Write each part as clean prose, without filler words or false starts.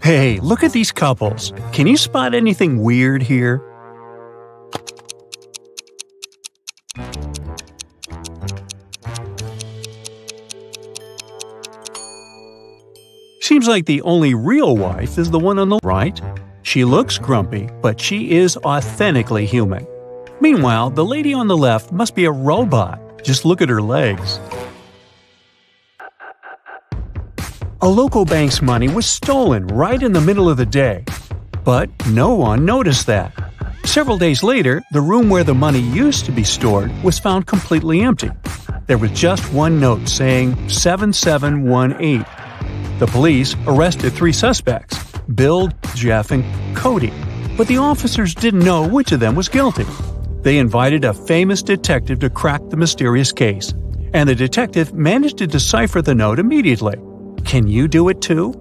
Hey, look at these couples. Can you spot anything weird here? Seems like the only real wife is the one on the right. She looks grumpy, but she is authentically human. Meanwhile, the lady on the left must be a robot. Just look at her legs. A local bank's money was stolen right in the middle of the day. But no one noticed that. Several days later, the room where the money used to be stored was found completely empty. There was just one note saying 7718. The police arrested 3 suspects, Bill, Jeff, and Cody. But the officers didn't know which of them was guilty. They invited a famous detective to crack the mysterious case, and the detective managed to decipher the note immediately. Can you do it too?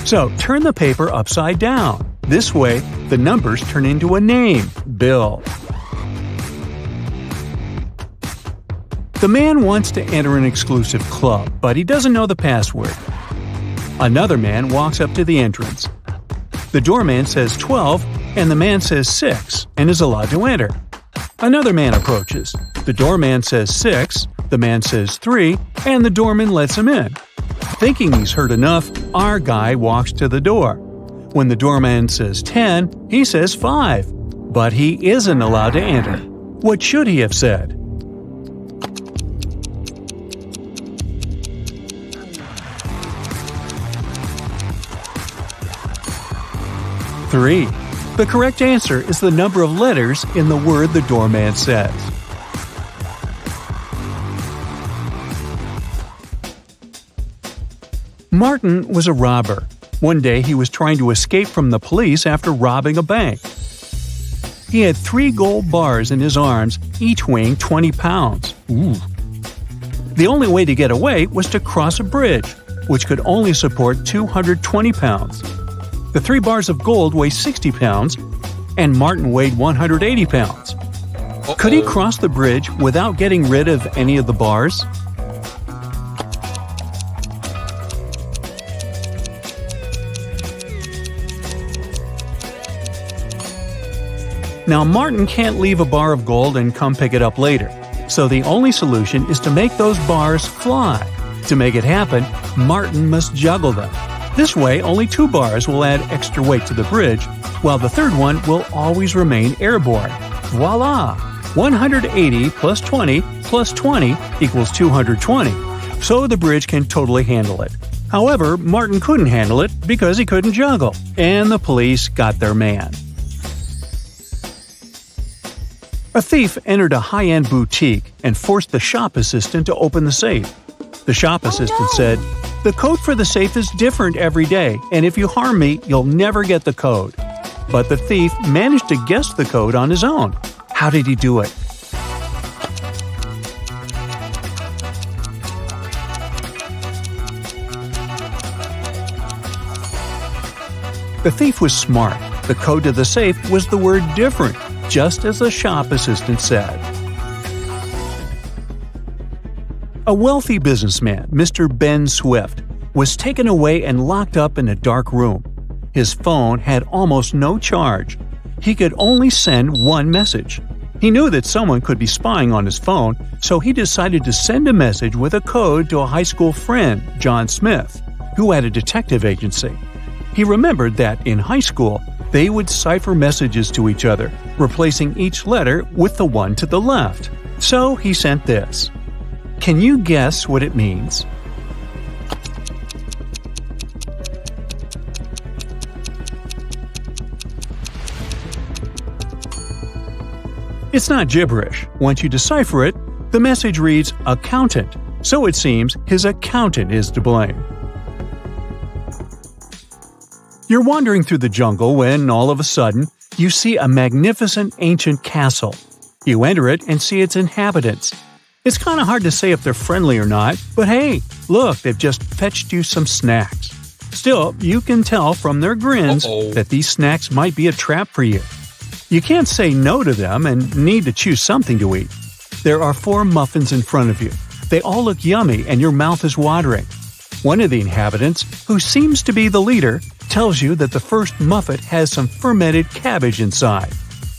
So, turn the paper upside down. This way, the numbers turn into a name, Bill. The man wants to enter an exclusive club, but he doesn't know the password. Another man walks up to the entrance. The doorman says 12, and the man says 6, and is allowed to enter. Another man approaches. The doorman says 6, the man says 3, and the doorman lets him in. Thinking he's heard enough, our guy walks to the door. When the doorman says 10, he says 5, but he isn't allowed to enter. What should he have said? Three. The correct answer is the number of letters in the word the doorman says. Martin was a robber. One day he was trying to escape from the police after robbing a bank. He had 3 gold bars in his arms, each weighing 20 pounds. Ooh. The only way to get away was to cross a bridge, which could only support 220 pounds. The 3 bars of gold weigh 60 pounds, and Martin weighed 180 pounds. Could he cross the bridge without getting rid of any of the bars? Now, Martin can't leave a bar of gold and come pick it up later, so the only solution is to make those bars fly. To make it happen, Martin must juggle them. This way, only 2 bars will add extra weight to the bridge, while the third one will always remain airborne. Voila! 180 plus 20 plus 20 equals 220, so the bridge can totally handle it. However, Martin couldn't handle it because he couldn't juggle, and the police got their man. A thief entered a high-end boutique and forced the shop assistant to open the safe. The shop assistant said, "The code for the safe is different every day, and if you harm me, you'll never get the code." But the thief managed to guess the code on his own. How did he do it? The thief was smart. The code to the safe was the word "different," just as the shop assistant said. A wealthy businessman, Mr. Ben Swift, was taken away and locked up in a dark room. His phone had almost no charge. He could only send one message. He knew that someone could be spying on his phone, so he decided to send a message with a code to a high school friend, John Smith, who had a detective agency. He remembered that in high school, they would cipher messages to each other, replacing each letter with the one to the left. So he sent this. Can you guess what it means? It's not gibberish. Once you decipher it, the message reads accountant, so it seems his accountant is to blame. You're wandering through the jungle when, all of a sudden, you see a magnificent ancient castle. You enter it and see its inhabitants. It's kind of hard to say if they're friendly or not, but hey, look, they've just fetched you some snacks. Still, you can tell from their grins that these snacks might be a trap for you. You can't say no to them and need to choose something to eat. There are 4 muffins in front of you. They all look yummy and your mouth is watering. One of the inhabitants, who seems to be the leader, tells you that the first muffin has some fermented cabbage inside.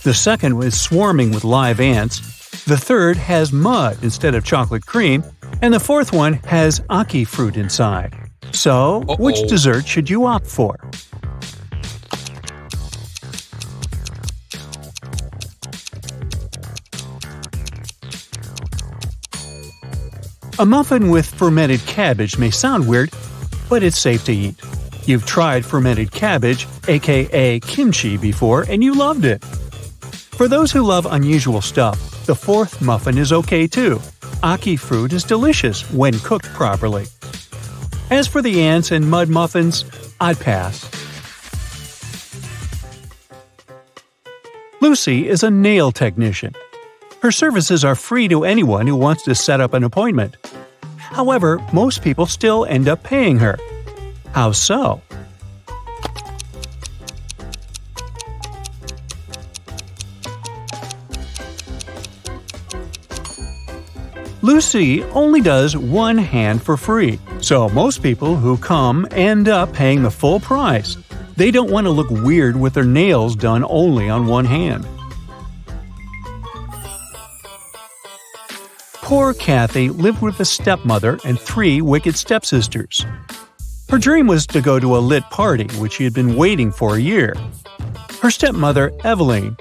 The second is swarming with live ants. The third has mud instead of chocolate cream. And the fourth one has ackee fruit inside. So, which dessert should you opt for? A muffin with fermented cabbage may sound weird, but it's safe to eat. You've tried fermented cabbage, aka kimchi, before and you loved it. For those who love unusual stuff, the fourth muffin is okay too. Ackee fruit is delicious when cooked properly. As for the ants and mud muffins, I'd pass. Lucy is a nail technician. Her services are free to anyone who wants to set up an appointment. However, most people still end up paying her. How so? Lucy only does one hand for free, so most people who come end up paying the full price. They don't want to look weird with their nails done only on one hand. Poor Kathy lived with a stepmother and 3 wicked stepsisters. Her dream was to go to a lit party, which she had been waiting for a year. Her stepmother, Eveline,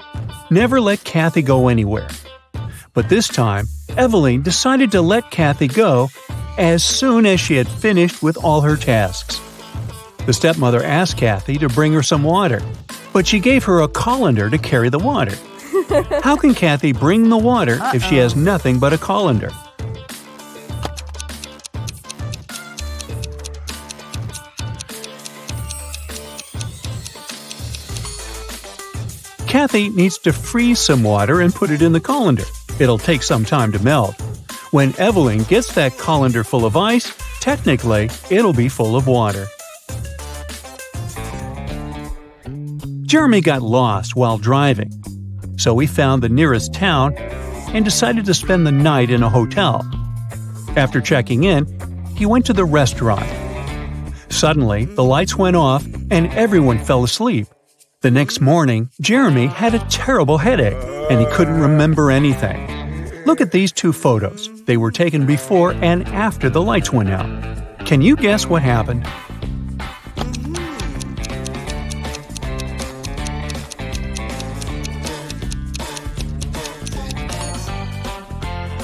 never let Kathy go anywhere. But this time, Eveline decided to let Kathy go as soon as she had finished with all her tasks. The stepmother asked Kathy to bring her some water, but she gave her a colander to carry the water. How can Kathy bring the water if she has nothing but a colander? Kathy needs to freeze some water and put it in the colander. It'll take some time to melt. When Eveline gets that colander full of ice, technically, it'll be full of water. Jeremy got lost while driving, so he found the nearest town and decided to spend the night in a hotel. After checking in, he went to the restaurant. Suddenly, the lights went off and everyone fell asleep. The next morning, Jeremy had a terrible headache and he couldn't remember anything. Look at these 2 photos. They were taken before and after the lights went out. Can you guess what happened?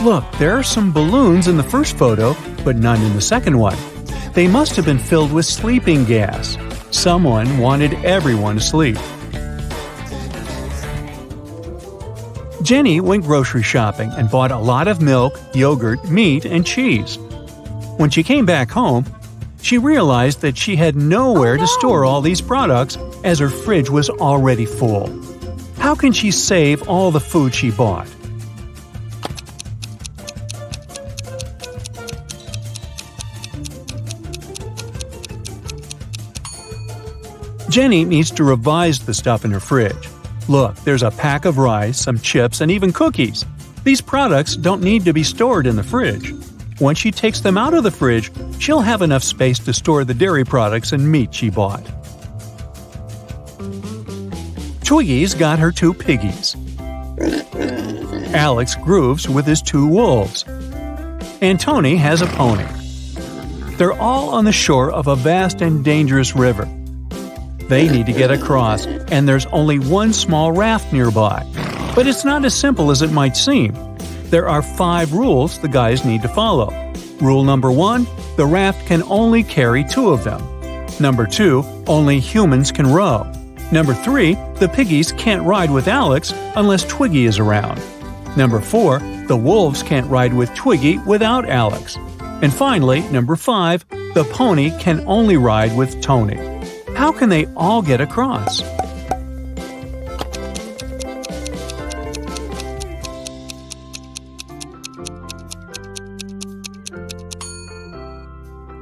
Look, there are some balloons in the first photo, but none in the second one. They must have been filled with sleeping gas. Someone wanted everyone to sleep. Jenny went grocery shopping and bought a lot of milk, yogurt, meat, and cheese. When she came back home, she realized that she had nowhere to store all these products as her fridge was already full. How can she save all the food she bought? Jenny needs to revise the stuff in her fridge. Look, there's a pack of rice, some chips, and even cookies. These products don't need to be stored in the fridge. Once she takes them out of the fridge, she'll have enough space to store the dairy products and meat she bought. Twiggy's got her 2 piggies. Alex grooves with his 2 wolves. And Tony has a pony. They're all on the shore of a vast and dangerous river. They need to get across, and there's only one small raft nearby. But it's not as simple as it might seem. There are 5 rules the guys need to follow. Rule number 1, the raft can only carry 2 of them. Number 2, only humans can row. Number 3, the piggies can't ride with Alex unless Twiggy is around. Number 4, the wolves can't ride with Twiggy without Alex. And finally, number 5, the pony can only ride with Tony. How can they all get across?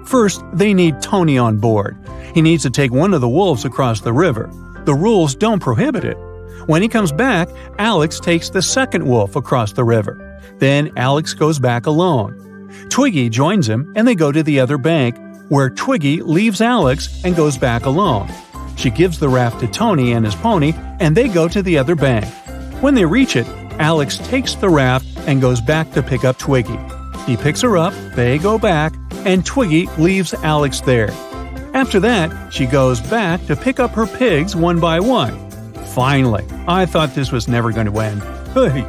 First, they need Tony on board. He needs to take one of the wolves across the river. The rules don't prohibit it. When he comes back, Alex takes the second wolf across the river. Then Alex goes back alone. Twiggy joins him and they go to the other bank, where Twiggy leaves Alex and goes back alone. She gives the raft to Tony and his pony, and they go to the other bank. When they reach it, Alex takes the raft and goes back to pick up Twiggy. He picks her up, they go back, and Twiggy leaves Alex there. After that, she goes back to pick up her pigs one by one. Finally, I thought this was never going to end. Hey.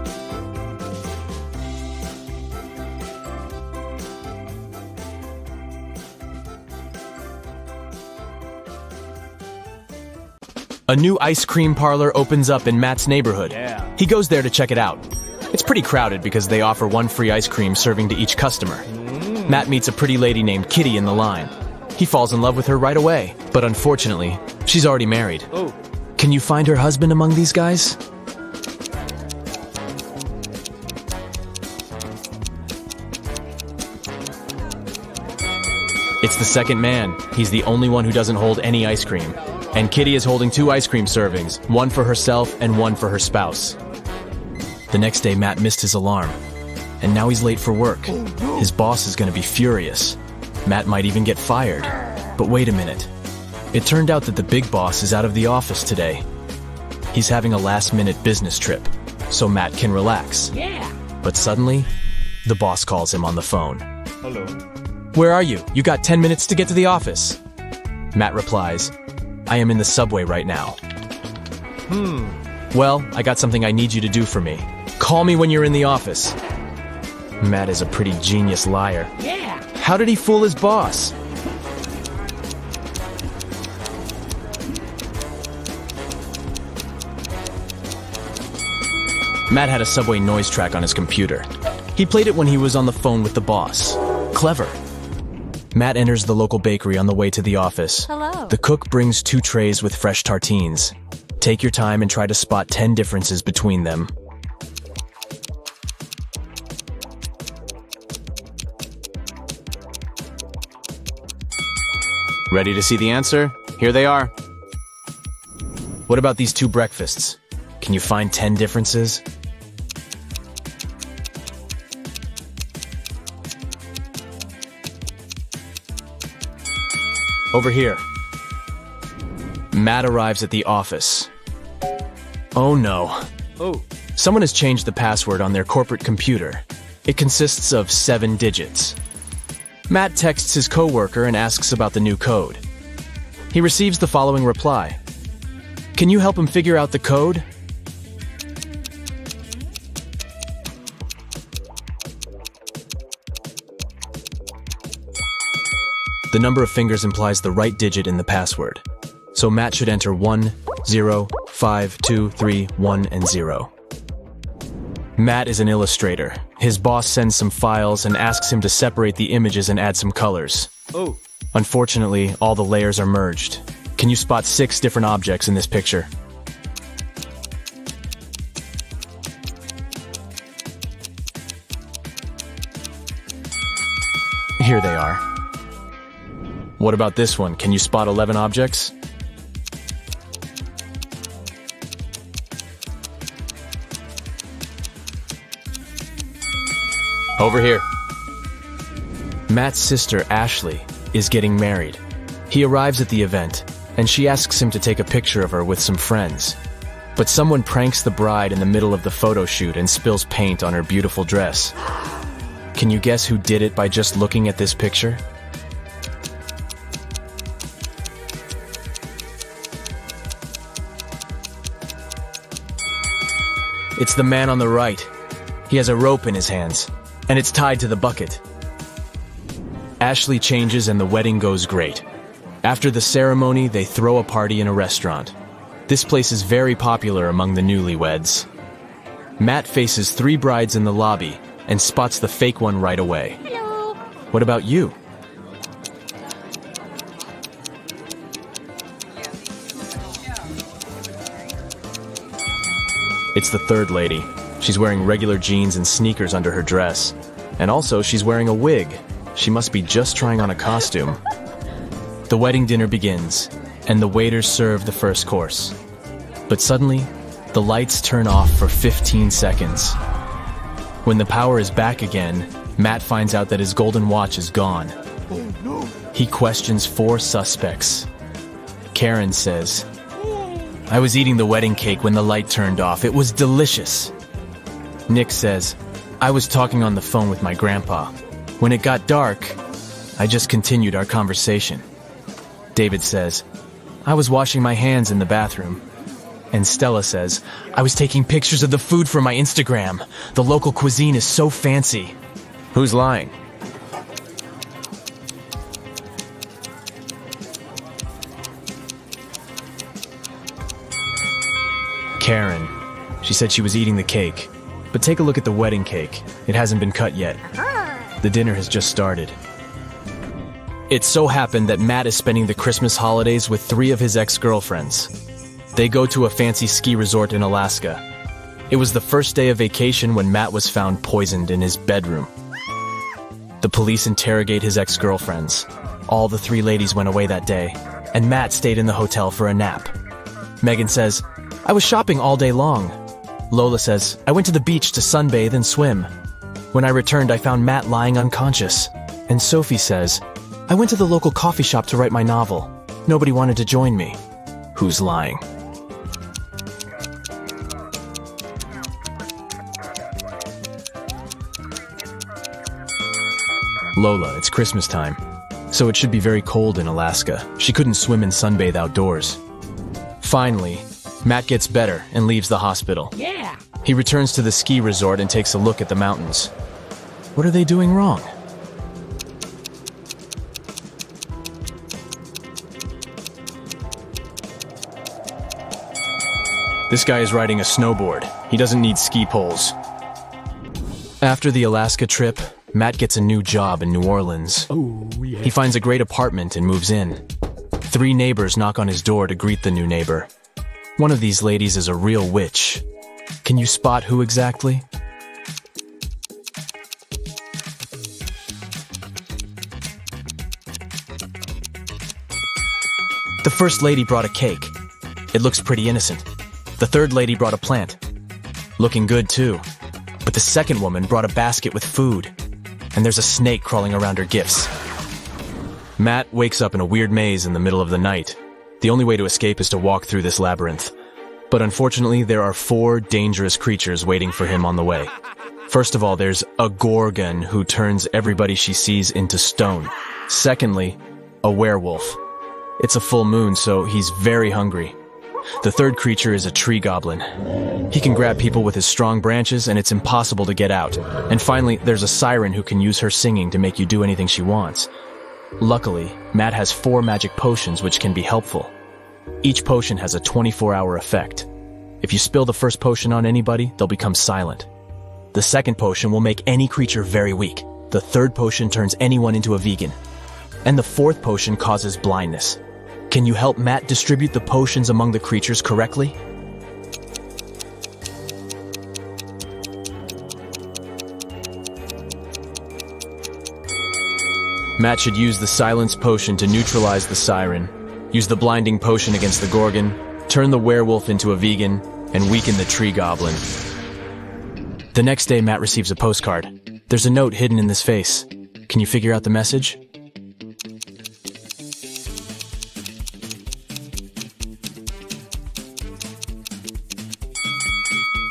A new ice cream parlor opens up in Matt's neighborhood. He goes there to check it out. It's pretty crowded because they offer one free ice cream serving to each customer. Matt meets a pretty lady named Kitty in the line. He falls in love with her right away, but unfortunately, she's already married. Can you find her husband among these guys? It's the second man. He's the only one who doesn't hold any ice cream. And Kitty is holding 2 ice cream servings, one for herself and one for her spouse. The next day, Matt missed his alarm. And now he's late for work. His boss is going to be furious. Matt might even get fired. But wait a minute. It turned out that the big boss is out of the office today. He's having a last-minute business trip, so Matt can relax. But suddenly, the boss calls him on the phone. Hello. Where are you? You got 10 minutes to get to the office. Matt replies, I am in the subway right now. Well, I got something I need you to do for me. Call me when you're in the office. Matt is a pretty genius liar. How did he fool his boss? Matt had a subway noise track on his computer. He played it when he was on the phone with the boss. Clever. Matt enters the local bakery on the way to the office. Hello. The cook brings 2 trays with fresh tartines. Take your time and try to spot 10 differences between them. Ready to see the answer? Here they are. What about these 2 breakfasts? Can you find 10 differences? Over here. Matt arrives at the office. Oh no. Someone has changed the password on their corporate computer. It consists of 7 digits. Matt texts his coworker and asks about the new code. He receives the following reply. Can you help him figure out the code? The number of fingers implies the right digit in the password. So Matt should enter 1, 0, 5, 2, 3, 1, and 0. Matt is an illustrator. His boss sends some files and asks him to separate the images and add some colors. Unfortunately, all the layers are merged. Can you spot 6 different objects in this picture? Here they are. What about this one? Can you spot 11 objects? Over here. Matt's sister, Ashley, is getting married. He arrives at the event, and she asks him to take a picture of her with some friends. But someone pranks the bride in the middle of the photo shoot and spills paint on her beautiful dress. Can you guess who did it by just looking at this picture? It's the man on the right. He has a rope in his hands, and it's tied to the bucket. Ashley changes and the wedding goes great. After the ceremony, they throw a party in a restaurant. This place is very popular among the newlyweds. Matt faces 3 brides in the lobby and spots the fake one right away. Hello. What about you? It's the third lady. She's wearing regular jeans and sneakers under her dress. And also, she's wearing a wig. She must be just trying on a costume. The wedding dinner begins, and the waiters serve the first course. But suddenly, The lights turn off for 15 seconds. When the power is back again, Matt finds out that his golden watch is gone. He questions 4 suspects. Karen says, "I was eating the wedding cake when the light turned off. It was delicious." Nick says, "I was talking on the phone with my grandpa. When it got dark, I just continued our conversation." David says, "I was washing my hands in the bathroom." And Stella says, "I was taking pictures of the food for my Instagram. The local cuisine is so fancy." Who's lying? Karen. She said she was eating the cake. But take a look at the wedding cake. It hasn't been cut yet. The dinner has just started. It so happened that Matt is spending the Christmas holidays with 3 of his ex-girlfriends. They go to a fancy ski resort in Alaska. It was the first day of vacation when Matt was found poisoned in his bedroom. The police interrogate his ex-girlfriends. All the 3 ladies went away that day, and Matt stayed in the hotel for a nap. Megan says, "I was shopping all day long." Lola says, "I went to the beach to sunbathe and swim. When I returned, I found Matt lying unconscious." And Sophie says, "I went to the local coffee shop to write my novel. Nobody wanted to join me." Who's lying? Lola, it's Christmas time, so it should be very cold in Alaska. She couldn't swim and sunbathe outdoors. Finally, Matt gets better and leaves the hospital. Yeah. He returns to the ski resort and takes a look at the mountains. What are they doing wrong? This guy is riding a snowboard. He doesn't need ski poles. After the Alaska trip, Matt gets a new job in New Orleans. Oh, yeah. He finds a great apartment and moves in. 3 neighbors knock on his door to greet the new neighbor. One of these ladies is a real witch. Can you spot who exactly? The first lady brought a cake. It looks pretty innocent. The third lady brought a plant. Looking good too. But the second woman brought a basket with food. And there's a snake crawling around her gifts. Matt wakes up in a weird maze in the middle of the night. The only way to escape is to walk through this labyrinth. But unfortunately, there are 4 dangerous creatures waiting for him on the way. First of all, there's a Gorgon who turns everybody she sees into stone. Secondly, a werewolf. It's a full moon, so he's very hungry. The third creature is a tree goblin. He can grab people with his strong branches, and it's impossible to get out. And finally, there's a siren who can use her singing to make you do anything she wants. Luckily, Matt has 4 magic potions which can be helpful. Each potion has a 24-hour effect. If you spill the first potion on anybody, they'll become silent. The second potion will make any creature very weak. The third potion turns anyone into a vegan. And the fourth potion causes blindness. Can you help Matt distribute the potions among the creatures correctly? Matt should use the silence potion to neutralize the siren, use the blinding potion against the Gorgon, turn the werewolf into a vegan, and weaken the tree goblin. The next day, Matt receives a postcard. There's a note hidden in this face. Can you figure out the message?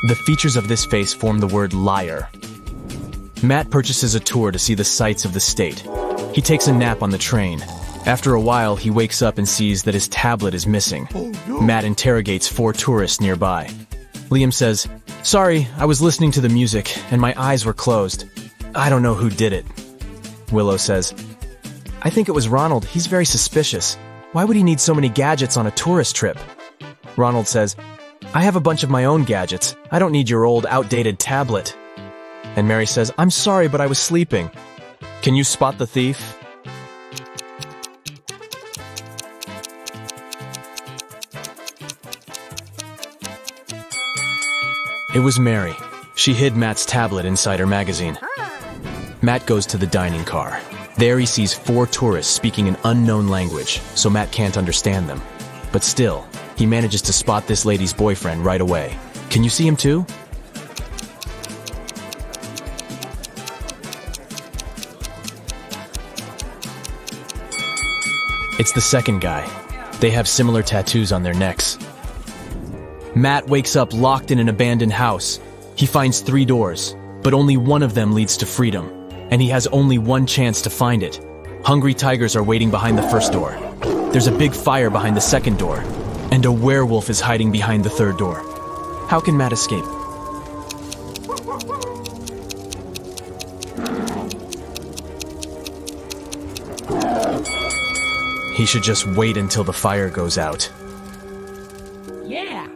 The features of this face form the word liar. Matt purchases a tour to see the sights of the state. He takes a nap on the train. After a while, he wakes up and sees that his tablet is missing. Matt interrogates 4 tourists nearby. Liam says, "Sorry, I was listening to the music, and my eyes were closed. I don't know who did it." Willow says, "I think it was Ronald. He's very suspicious. Why would he need so many gadgets on a tourist trip?" Ronald says, "I have a bunch of my own gadgets. I don't need your old, outdated tablet." And Mary says, "I'm sorry, but I was sleeping. Can you spot the thief?" It was Mary. She hid Matt's tablet inside her magazine. Matt goes to the dining car. There he sees 4 tourists speaking an unknown language, so Matt can't understand them. But still, he manages to spot this lady's boyfriend right away. Can you see him too? It's the second guy. They have similar tattoos on their necks. Matt wakes up locked in an abandoned house. He finds 3 doors, but only one of them leads to freedom, and he has only one chance to find it. Hungry tigers are waiting behind the first door. There's a big fire behind the second door, and a werewolf is hiding behind the third door. How can Matt escape? He should just wait until the fire goes out. Yeah!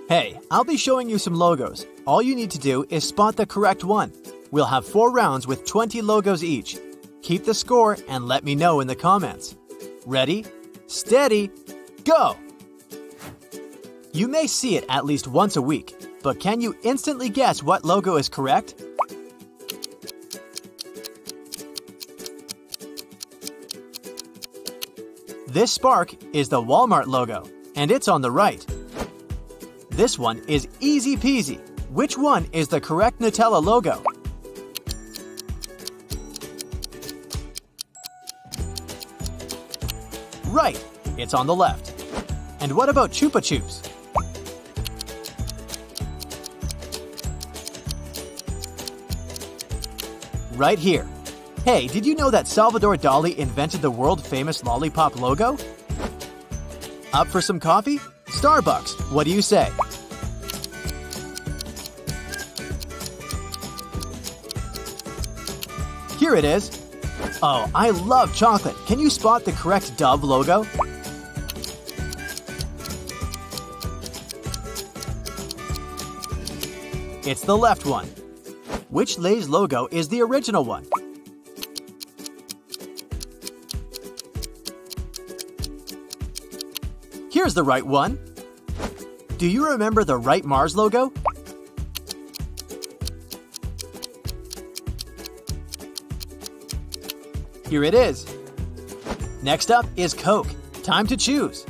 Hey, I'll be showing you some logos. All you need to do is spot the correct one. We'll have 4 rounds with 20 logos each. Keep the score and let me know in the comments. Ready, steady, go! You may see it at least once a week, but can you instantly guess what logo is correct? This spark is the Walmart logo, and it's on the right. This one is easy peasy. Which one is the correct Nutella logo? Right, it's on the left. And what about Chupa Chups? Right here. Hey, did you know that Salvador Dali invented the world-famous lollipop logo? Up for some coffee? Starbucks, what do you say? Here it is. Oh, I love chocolate. Can you spot the correct Dove logo? It's the left one. Which Lay's logo is the original one? Here's the right one. Do you remember the right Mars logo? Here it is. Next up is Coke. Time to choose.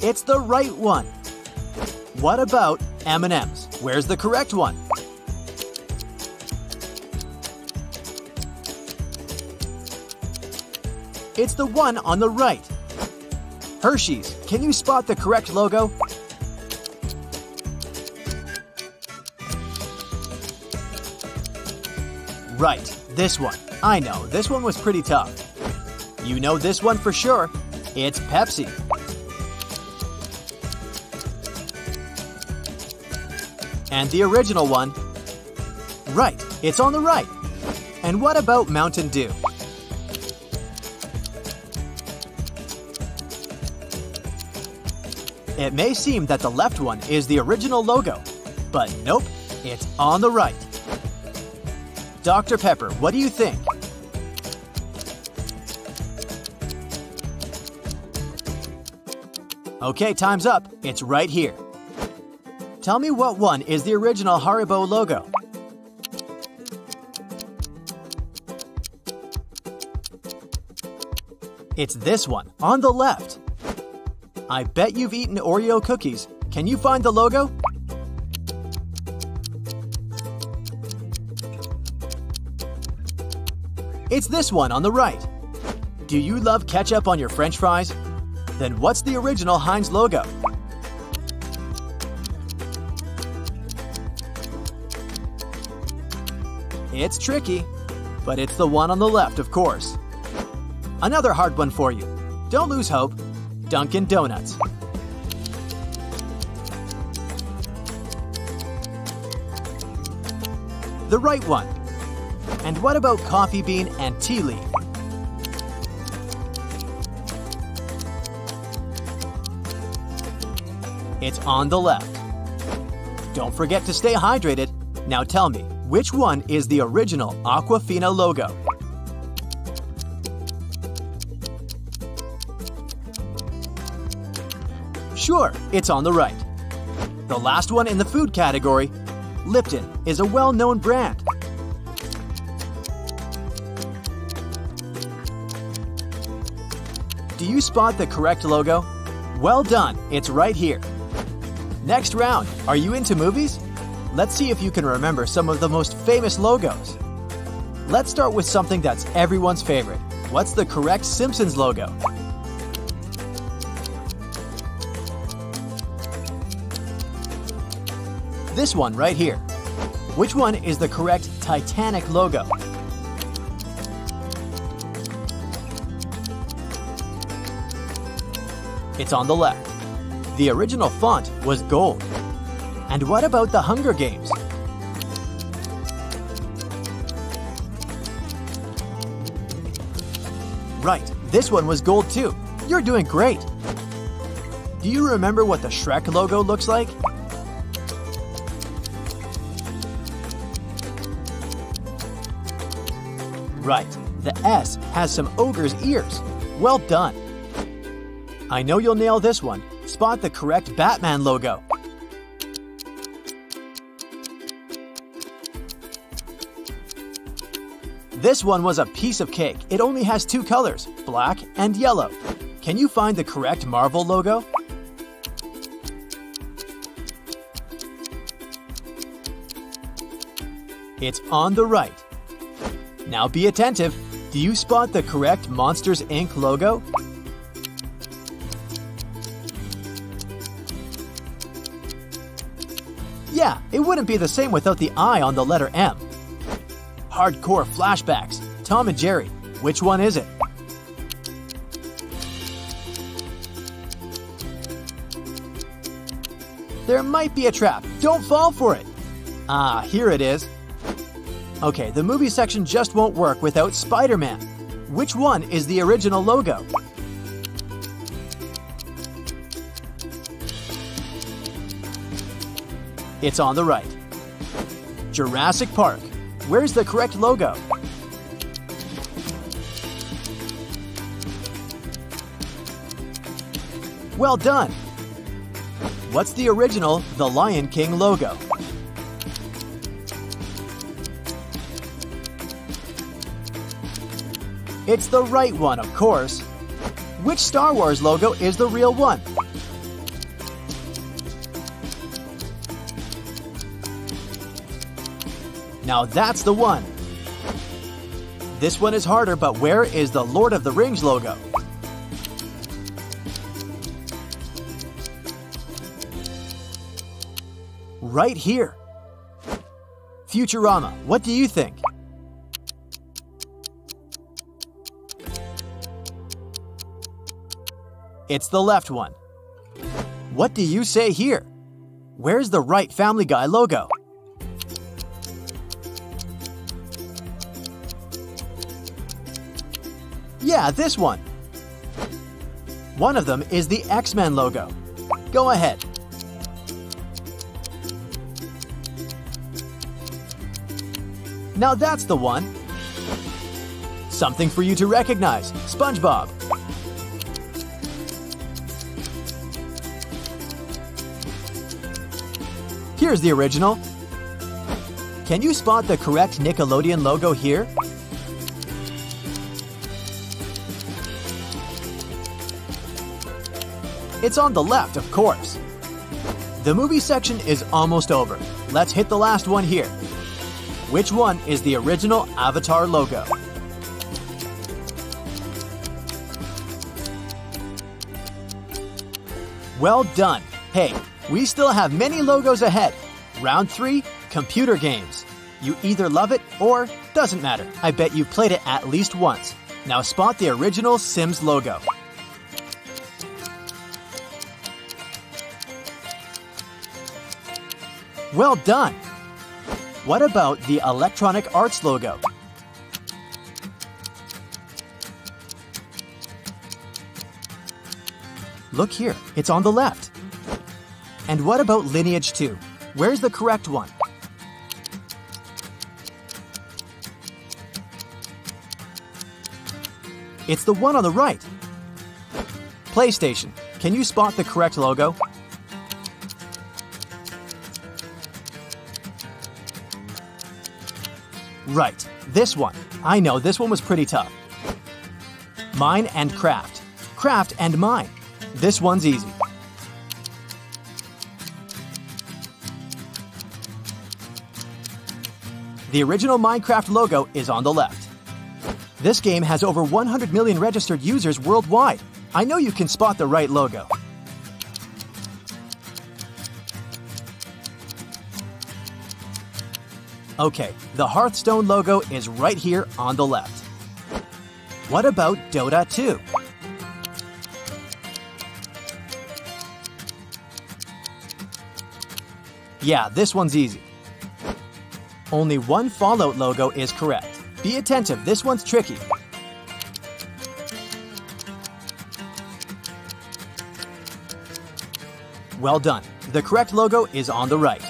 It's the right one. What about M&M's? Where's the correct one? It's the one on the right. Hershey's, can you spot the correct logo? Right, this one. I know, this one was pretty tough. You know this one for sure. It's Pepsi. And the original one? Right, it's on the right. And what about Mountain Dew? It may seem that the left one is the original logo, but nope, it's on the right. Dr. Pepper, what do you think? Okay, time's up. It's right here. Tell me what one is the original Haribo logo. It's this one, on the left. I bet you've eaten Oreo cookies. Can you find the logo? It's this one on the right. Do you love ketchup on your French fries? Then what's the original Heinz logo? It's tricky, but it's the one on the left, of course. Another hard one for you. Don't lose hope. Dunkin' Donuts. The right one. And what about Coffee Bean and Tea Leaf? It's on the left. Don't forget to stay hydrated. Now tell me, which one is the original Aquafina logo? Sure, it's on the right. The last one in the food category, Lipton, is a well-known brand. you spot the correct logo? Well done, it's right here. Next round, are you into movies? Let's see if you can remember some of the most famous logos. Let's start with something that's everyone's favorite. What's the correct Simpsons logo? This one right here. Which one is the correct Titanic logo? It's on the left. The original font was gold. And what about the Hunger Games? Right, this one was gold too. You're doing great. Do you remember what the Shrek logo looks like? Right, the S has some ogre's ears. Well done. I know you'll nail this one. Spot the correct Batman logo. This one was a piece of cake. It only has two colors, black and yellow. Can you find the correct Marvel logo? It's on the right. Now be attentive. Do you spot the correct Monsters, Inc. logo? Yeah, it wouldn't be the same without the I on the letter M. Hardcore flashbacks. Tom and Jerry. Which one is it? There might be a trap. Don't fall for it. Ah, here it is. Okay, the movie section just won't work without Spider-Man. Which one is the original logo? It's on the right. Jurassic Park. Where's the correct logo? Well done! What's the original The Lion King logo? It's the right one, of course. Which Star Wars logo is the real one? Now that's the one. This one is harder, but where is the Lord of the Rings logo? Right here. Futurama, what do you think? It's the left one. What do you say here? Where's the right Family Guy logo? Yeah, this one. One of them is the X-Men logo. Go ahead. Now that's the one. Something for you to recognize. SpongeBob. Here's the original. Can you spot the correct Nickelodeon logo here? It's on the left, of course. The movie section is almost over. Let's hit the last one here. Which one is the original Avatar logo? Well done. Hey, we still have many logos ahead. Round 3, computer games. You either love it or doesn't matter. I bet you've played it at least once. Now spot the original Sims logo. Well done! What about the Electronic Arts logo? Look here, it's on the left. And what about Lineage 2? Where's the correct one? It's the one on the right. PlayStation, can you spot the correct logo? Right, this one. I know this one was pretty tough. Mine and Craft. craft and mine. This one's easy. The original Minecraft logo is on the left. This game has over 100 million registered users worldwide. I know you can spot the right logo. Okay, the Hearthstone logo is right here on the left. What about Dota 2? Yeah, this one's easy. Only one Fallout logo is correct. Be attentive, this one's tricky. Well done. The correct logo is on the right.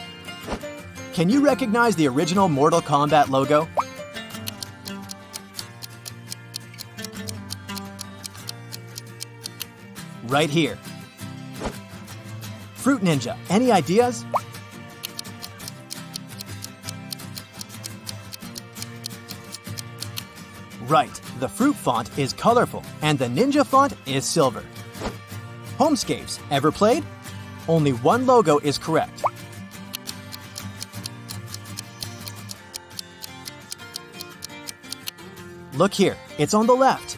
Can you recognize the original Mortal Kombat logo? Right here. Fruit Ninja, any ideas? Right, the fruit font is colorful and the ninja font is silver. Homescapes, ever played? Only one logo is correct. Look here, it's on the left.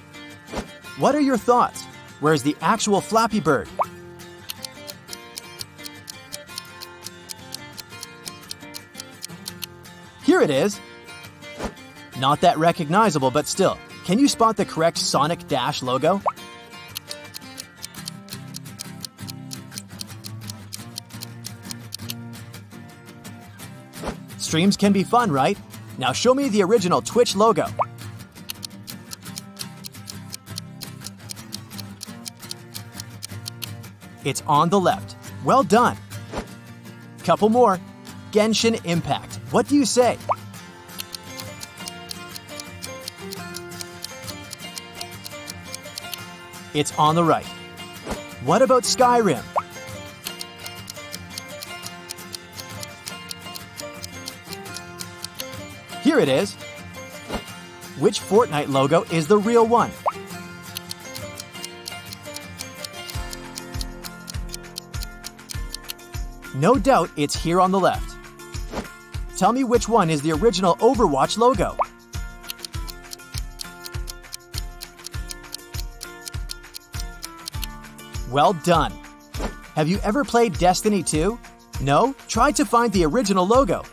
What are your thoughts? Where's the actual Flappy Bird? Here it is. Not that recognizable, but still. Can you spot the correct Sonic Dash logo? Streams can be fun, right? Now show me the original Twitch logo. It's on the left. Well done. Couple more. Genshin Impact. What do you say? It's on the right. What about Skyrim? Here it is. Which Fortnite logo is the real one? No doubt it's here on the left. Tell me which one is the original Overwatch logo. Well done. Have you ever played Destiny 2? No? Try to find the original logo.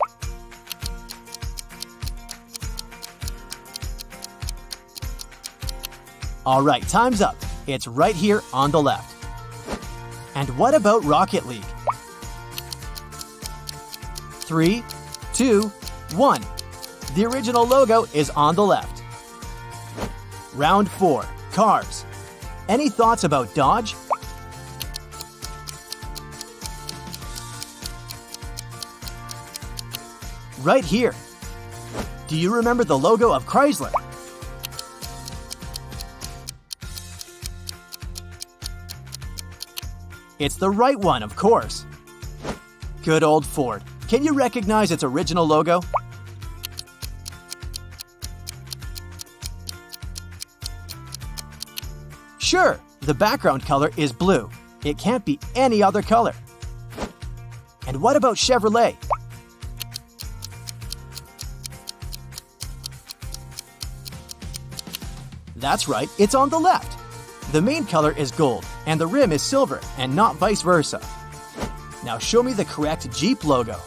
Alright, time's up. It's right here on the left. And what about Rocket League? 3, 2, 1. The original logo is on the left. Round 4. Cars. Any thoughts about Dodge? Right here. Do you remember the logo of Chrysler? It's the right one, of course. Good old Ford. Can you recognize its original logo? Sure, the background color is blue. It can't be any other color. And what about Chevrolet? That's right, it's on the left. The main color is gold, and the rim is silver, and not vice versa. Now show me the correct Jeep logo.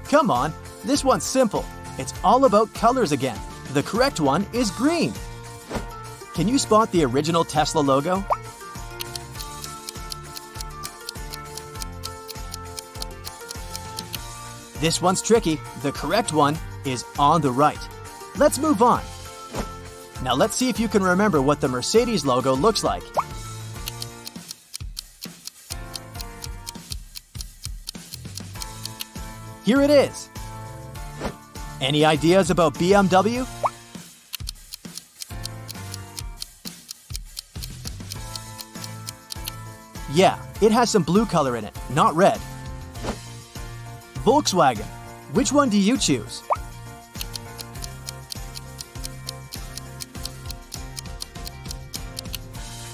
Come on, this one's simple. It's all about colors again. The correct one is green. Can you spot the original Tesla logo? This one's tricky. The correct one is on the right. Let's move on. Now let's see if you can remember what the Mercedes logo looks like. Here it is. Any ideas about BMW? Yeah, it has some blue color in it, not red. Volkswagen. Which one do you choose?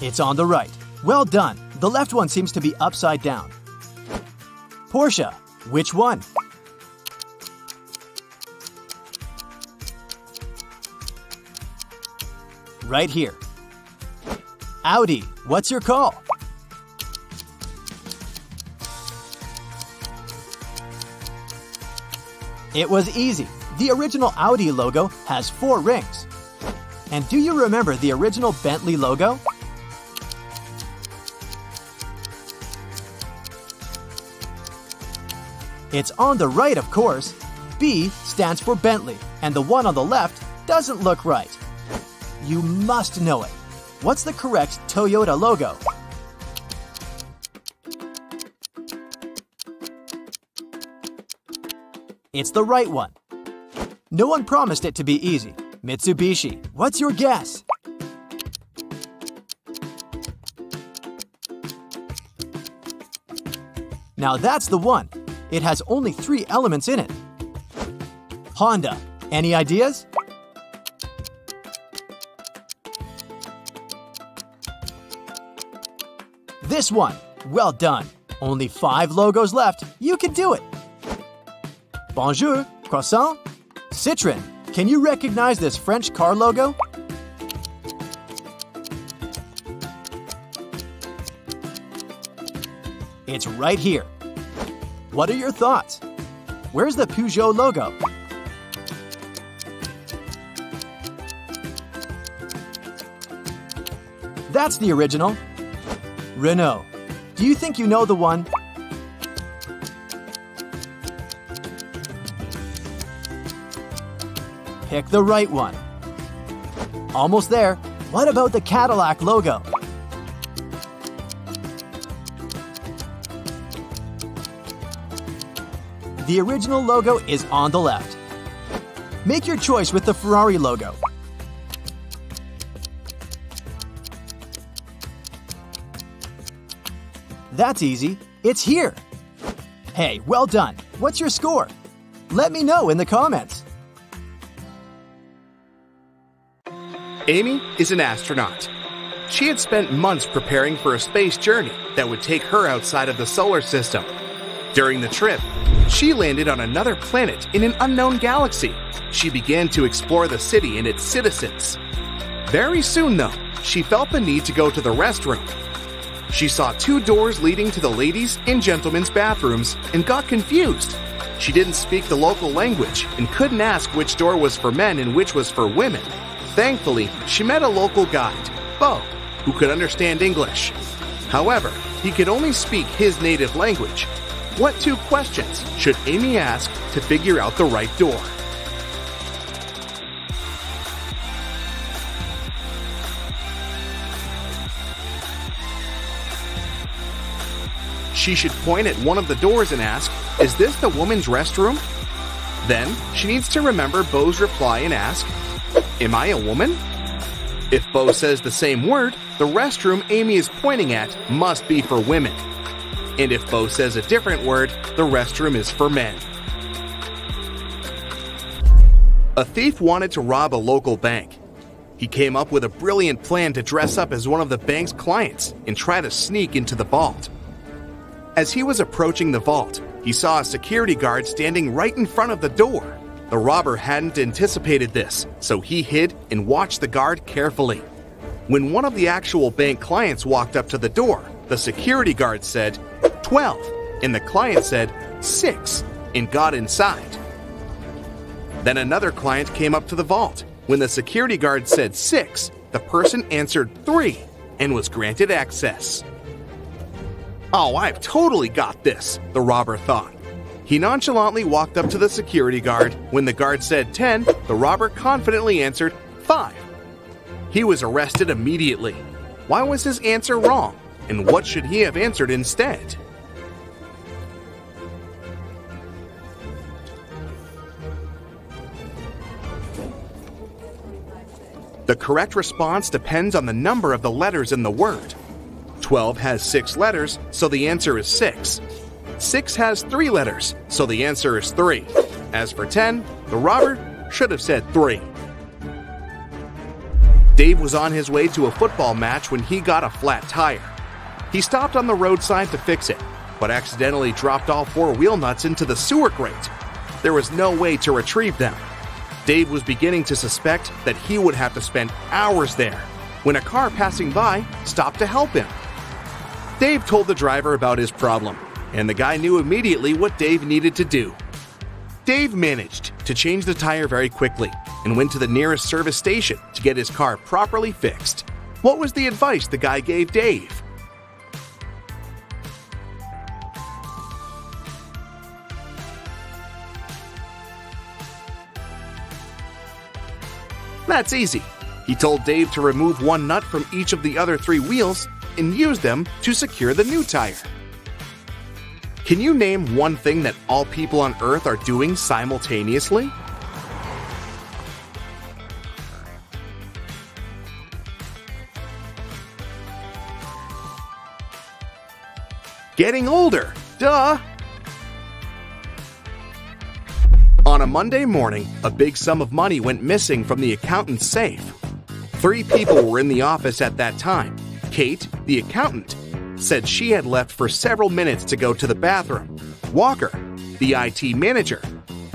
It's on the right. Well done. The left one seems to be upside down. Porsche. Which one? Right here. Audi. What's your call? It was easy. The original Audi logo has 4 rings. And do you remember the original Bentley logo? It's on the right, of course. B stands for Bentley, and the one on the left doesn't look right. You must know it. What's the correct Toyota logo? It's the right one. No one promised it to be easy. Mitsubishi. What's your guess? Now that's the one. It has only 3 elements in it. Honda. Any ideas? This one. Well done. Only 5 logos left. You can do it. Bonjour. Croissant. Citroën. Can you recognize this French car logo? It's right here. What are your thoughts? Where's the Peugeot logo? That's the original. Renault. Do you think you know the one? Pick the right one. Almost there. What about the Cadillac logo? The original logo is on the left. Make your choice with the Ferrari logo. That's easy. It's here. Hey, well done. What's your score? Let me know in the comments. Amy is an astronaut. She had spent months preparing for a space journey that would take her outside of the solar system. During the trip, she landed on another planet in an unknown galaxy. She began to explore the city and its citizens. Very soon, though, she felt the need to go to the restroom. She saw 2 doors leading to the ladies' and gentlemen's bathrooms and got confused. She didn't speak the local language and couldn't ask which door was for men and which was for women. Thankfully, she met a local guide, Bo, who could understand English. However, he could only speak his native language. What 2 questions should Amy ask to figure out the right door? She should point at one of the doors and ask, "Is this the woman's restroom?" Then, she needs to remember Bo's reply and ask, "Am I a woman?" If Bo says the same word, the restroom Amy is pointing at must be for women. And if Bo says a different word, the restroom is for men. A thief wanted to rob a local bank. He came up with a brilliant plan to dress up as one of the bank's clients and try to sneak into the vault. As he was approaching the vault, he saw a security guard standing right in front of the door. The robber hadn't anticipated this, so he hid and watched the guard carefully. When one of the actual bank clients walked up to the door, the security guard said, 12, and the client said, 6, and got inside. Then another client came up to the vault. When the security guard said 6, the person answered 3, and was granted access. "Oh, I've totally got this," the robber thought. He nonchalantly walked up to the security guard. When the guard said 10, the robber confidently answered 5. He was arrested immediately. Why was his answer wrong? And what should he have answered instead? The correct response depends on the number of the letters in the word. 12 has 6 letters, so the answer is 6. 6 has 3 letters, so the answer is 3. As for 10, the robber should have said 3. Dave was on his way to a football match when he got a flat tire. He stopped on the roadside to fix it, but accidentally dropped all 4 wheel nuts into the sewer grate. There was no way to retrieve them. Dave was beginning to suspect that he would have to spend hours there when a car passing by stopped to help him. Dave told the driver about his problem, and the guy knew immediately what Dave needed to do. Dave managed to change the tire very quickly and went to the nearest service station to get his car properly fixed. What was the advice the guy gave Dave? That's easy. He told Dave to remove 1 nut from each of the other 3 wheels and use them to secure the new tire. Can you name one thing that all people on Earth are doing simultaneously? Getting older, duh! On a Monday morning, a big sum of money went missing from the accountant's safe. 3 people were in the office at that time. Kate, the accountant, said she had left for several minutes to go to the bathroom. Walker, the IT manager,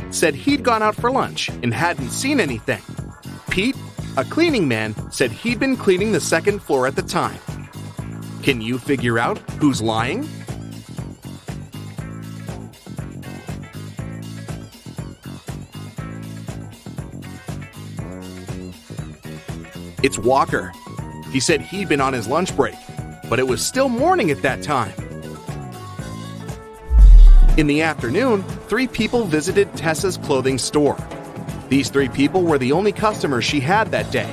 said he'd gone out for lunch and hadn't seen anything. Pete, a cleaning man, said he'd been cleaning the 2nd floor at the time. Can you figure out who's lying? It's Walker. He said he'd been on his lunch break, but it was still morning at that time. In the afternoon, 3 people visited Tessa's clothing store. These 3 people were the only customers she had that day.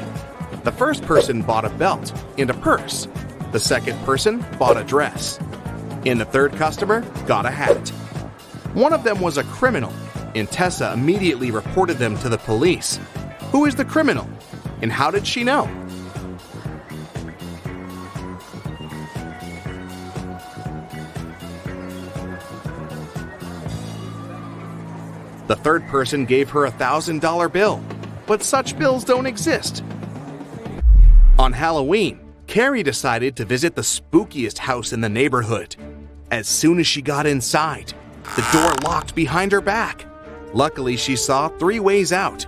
The first person bought a belt and a purse. The second person bought a dress. And the third customer got a hat. One of them was a criminal, and Tessa immediately reported them to the police. Who is the criminal? And how did she know? The third person gave her a $1,000 bill, but such bills don't exist. On Halloween, Carrie decided to visit the spookiest house in the neighborhood. As soon as she got inside, the door locked behind her back. Luckily, she saw 3 ways out.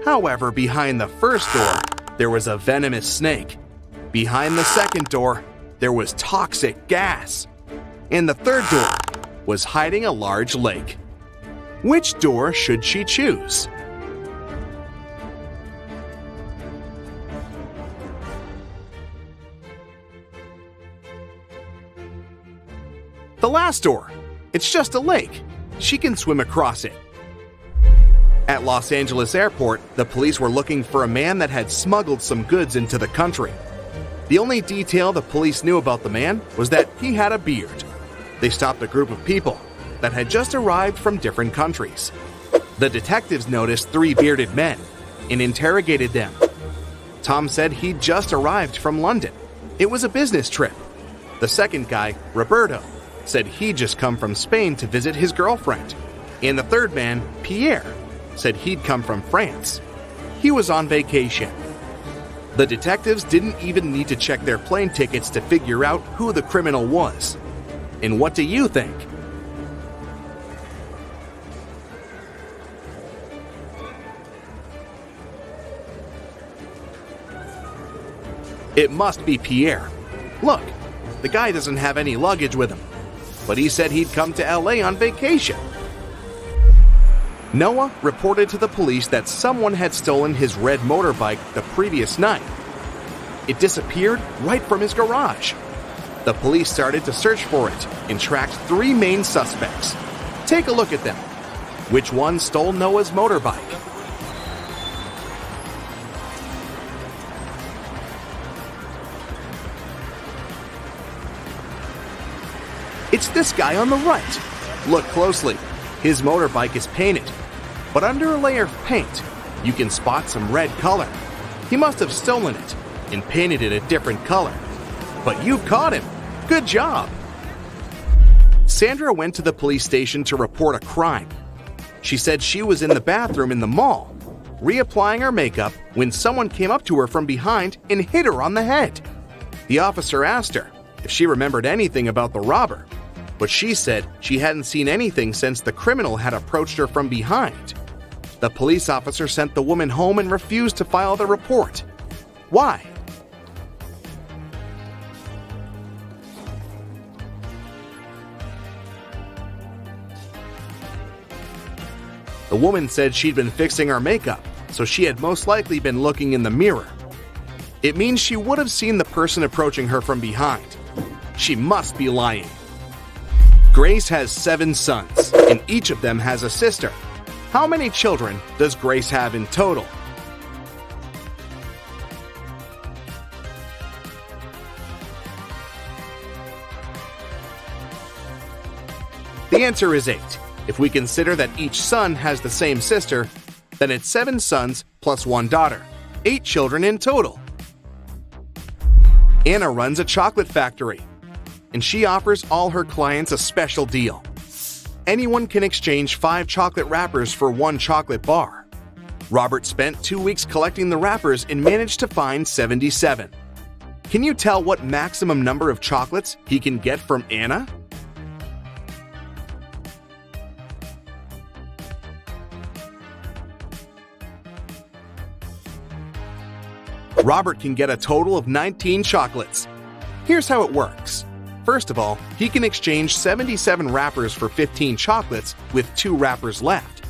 However, behind the first door, there was a venomous snake. Behind the second door, there was toxic gas. And the third door was hiding a large lake. Which door should she choose? The last door. It's just a lake. She can swim across it. At Los Angeles Airport, the police were looking for a man that had smuggled some goods into the country. The only detail the police knew about the man was that he had a beard. They stopped a group of people that had just arrived from different countries. The detectives noticed 3 bearded men and interrogated them. Tom said he'd just arrived from London. It was a business trip. The second guy, Roberto, said he'd just come from Spain to visit his girlfriend. And the third man, Pierre, said he'd come from France. He was on vacation. The detectives didn't even need to check their plane tickets to figure out who the criminal was. And what do you think? It must be Pierre. Look, the guy doesn't have any luggage with him, but he said he'd come to LA on vacation. Noah reported to the police that someone had stolen his red motorbike the previous night. It disappeared right from his garage. The police started to search for it and tracked 3 main suspects. Take a look at them. Which one stole Noah's motorbike? It's this guy on the right. Look closely. His motorbike is painted, but under a layer of paint, you can spot some red color. He must have stolen it and painted it a different color. But you caught him. Good job. Sandra went to the police station to report a crime. She said she was in the bathroom in the mall. reapplying her makeup when someone came up to her from behind and hit her on the head. The officer asked her if she remembered anything about the robber, but she said she hadn't seen anything since the criminal had approached her from behind. The police officer sent the woman home and refused to file the report. Why? The woman said she'd been fixing her makeup, so she had most likely been looking in the mirror. It means she would have seen the person approaching her from behind. She must be lying. Grace has 7 sons, and each of them has a sister. How many children does Grace have in total? The answer is 8. If we consider that each son has the same sister, then it's 7 sons plus 1 daughter, 8 children in total. Anna runs a chocolate factory, and she offers all her clients a special deal. Anyone can exchange 5 chocolate wrappers for 1 chocolate bar. Robert spent 2 weeks collecting the wrappers and managed to find 77. Can you tell what maximum number of chocolates he can get from Anna? Robert can get a total of 19 chocolates. Here's how it works. First of all, he can exchange 77 wrappers for 15 chocolates with 2 wrappers left.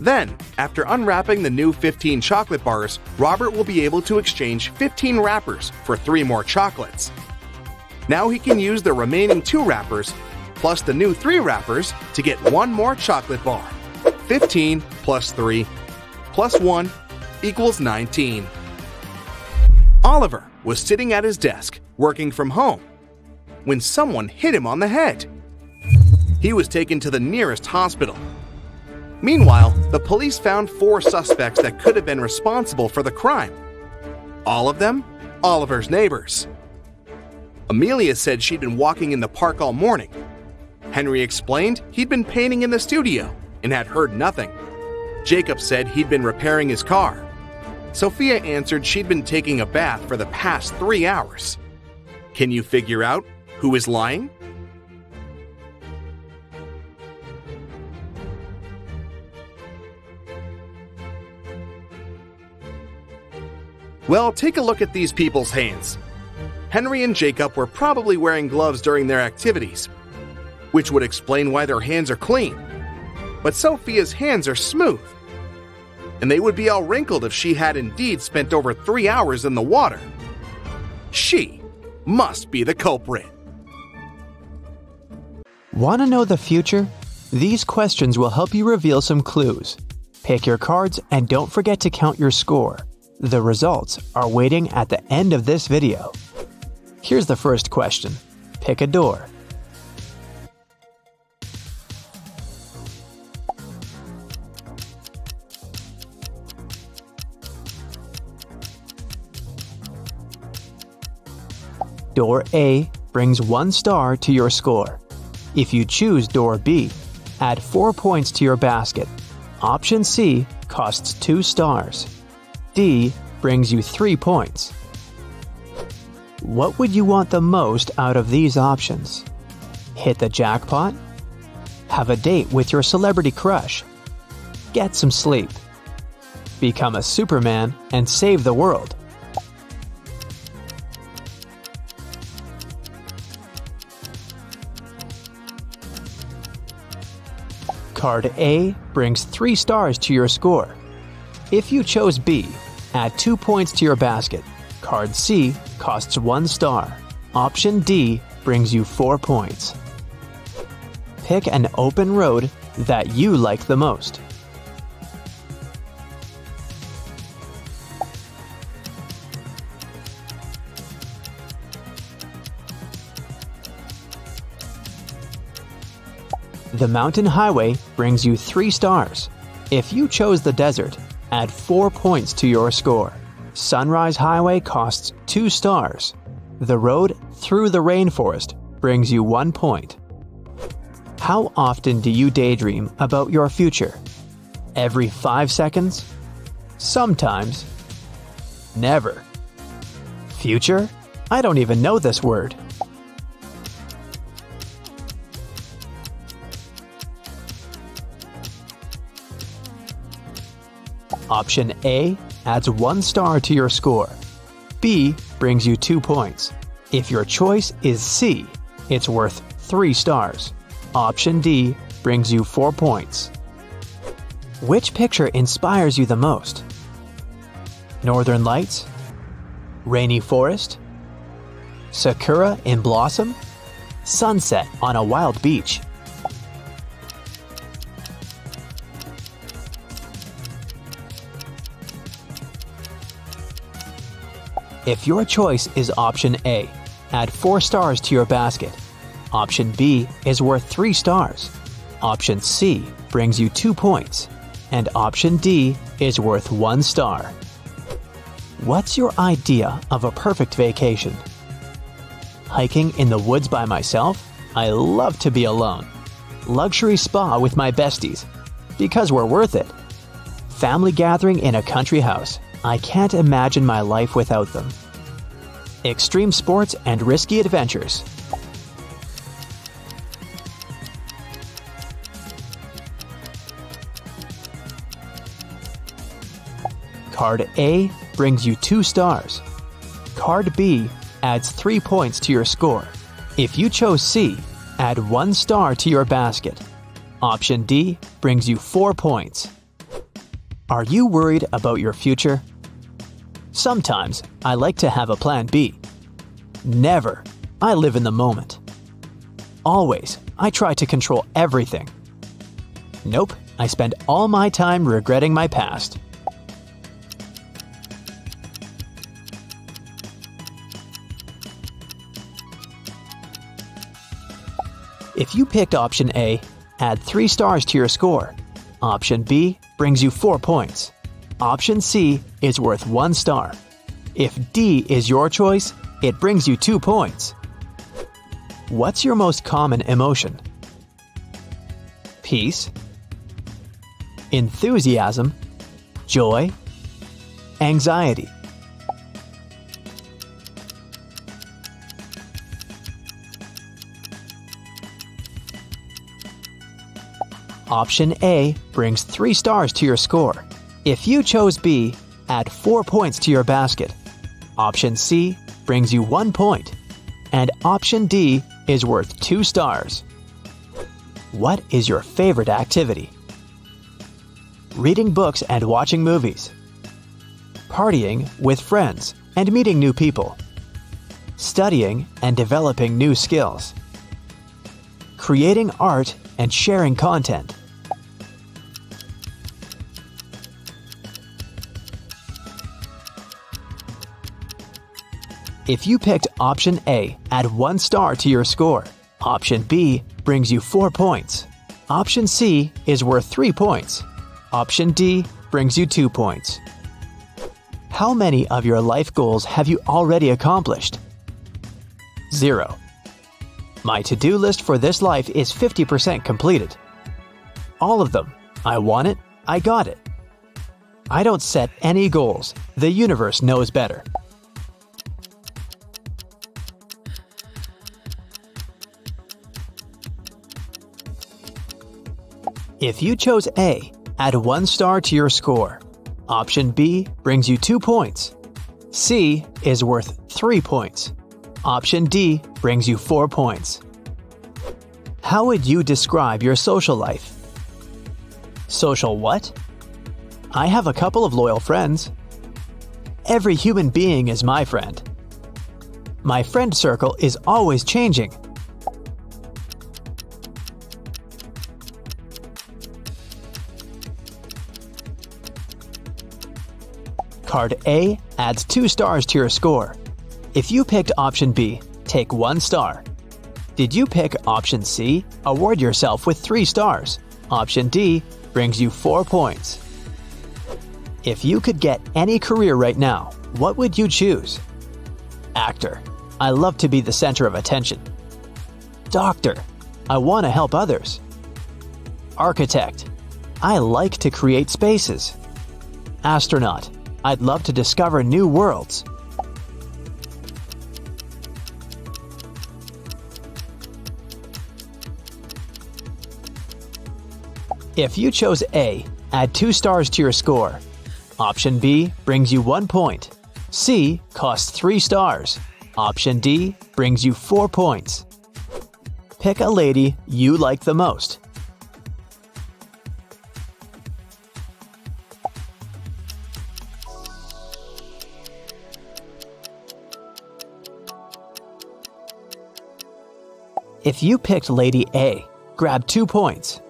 Then, after unwrapping the new 15 chocolate bars, Robert will be able to exchange 15 wrappers for 3 more chocolates. Now he can use the remaining 2 wrappers plus the new 3 wrappers to get 1 more chocolate bar. 15 plus 3 plus 1 equals 19. Oliver was sitting at his desk, working from home, when someone hit him on the head. He was taken to the nearest hospital. Meanwhile, the police found 4 suspects that could have been responsible for the crime. All of them, Oliver's neighbors. Amelia said she'd been walking in the park all morning. Henry explained he'd been painting in the studio and had heard nothing. Jacob said he'd been repairing his car. Sophia answered she'd been taking a bath for the past 3 hours. Can you figure out who is lying? Well, take a look at these people's hands. Henry and Jacob were probably wearing gloves during their activities, which would explain why their hands are clean. But Sophia's hands are smooth, and they would be all wrinkled if she had indeed spent over 3 hours in the water. She must be the culprit. Want to know the future? These questions will help you reveal some clues. Pick your cards and don't forget to count your score. The results are waiting at the end of this video. Here's the first question. Pick a door. Door A brings 1 star to your score. If you choose door B, add 4 points to your basket. Option C costs 2 stars. D brings you 3 points. What would you want the most out of these options? Hit the jackpot? Have a date with your celebrity crush? Get some sleep? Become a Superman and save the world? Card A brings 3 stars to your score. If you chose B, add 2 points to your basket. Card C costs 1 star. Option D brings you 4 points. Pick an open road that you like the most. The mountain highway brings you 3 stars. If you chose the desert, add 4 points to your score. Sunrise Highway costs 2 stars. The road through the rainforest brings you 1 point. How often do you daydream about your future? Every 5 seconds? Sometimes. Never. Future? I don't even know this word. Option A adds 1 star to your score. B brings you 2 points. If your choice is C, it's worth 3 stars. Option D brings you 4 points. Which picture inspires you the most? Northern Lights? Rainy forest? Sakura in blossom? Sunset on a wild beach? If your choice is option A, add 4 stars to your basket. Option B is worth 3 stars. Option C brings you 2 points. And option D is worth 1 star. What's your idea of a perfect vacation? Hiking in the woods by myself? I love to be alone. Luxury spa with my besties, because we're worth it. Family gathering in a country house. I can't imagine my life without them. Extreme sports and risky adventures. Card A brings you 2 stars. Card B adds 3 points to your score. If you chose C, add 1 star to your basket. Option D brings you 4 points. Are you worried about your future? Sometimes I like to have a plan B. Never. I live in the moment. Always, I try to control everything. Nope, I spend all my time regretting my past. If you picked option A, add 3 stars to your score. Option B brings you 4 points. Option C is worth 1 star. If D is your choice, it brings you 2 points. What's your most common emotion? Peace, enthusiasm, joy, anxiety. Option A brings 3 stars to your score. If you chose B, add 4 points to your basket. Option C brings you 1 point. And option D is worth 2 stars. What is your favorite activity? Reading books and watching movies. Partying with friends and meeting new people. Studying and developing new skills. Creating art and sharing content. If you picked option A, add 1 star to your score. Option B brings you 4 points. Option C is worth 3 points. Option D brings you 2 points. How many of your life goals have you already accomplished? 0. My to-do list for this life is 50% completed. All of them. I want it, I got it. I don't set any goals. The universe knows better. If you chose A, add 1 star to your score. Option B brings you 2 points. C is worth 3 points. Option D brings you 4 points. How would you describe your social life? Social what? I have a couple of loyal friends. Every human being is my friend. My friend circle is always changing. Card A adds 2 stars to your score. If you picked option B, take 1 star. Did you pick option C? Award yourself with 3 stars. Option D brings you 4 points. If you could get any career right now, what would you choose? Actor. I love to be the center of attention. Doctor. I want to help others. Architect. I like to create spaces. Astronaut. I'd love to discover new worlds. If you chose A, add 2 stars to your score. Option B brings you 1 point. C costs 3 stars. Option D brings you 4 points. Pick a lady you like the most. If you picked Lady A, grab 2 points.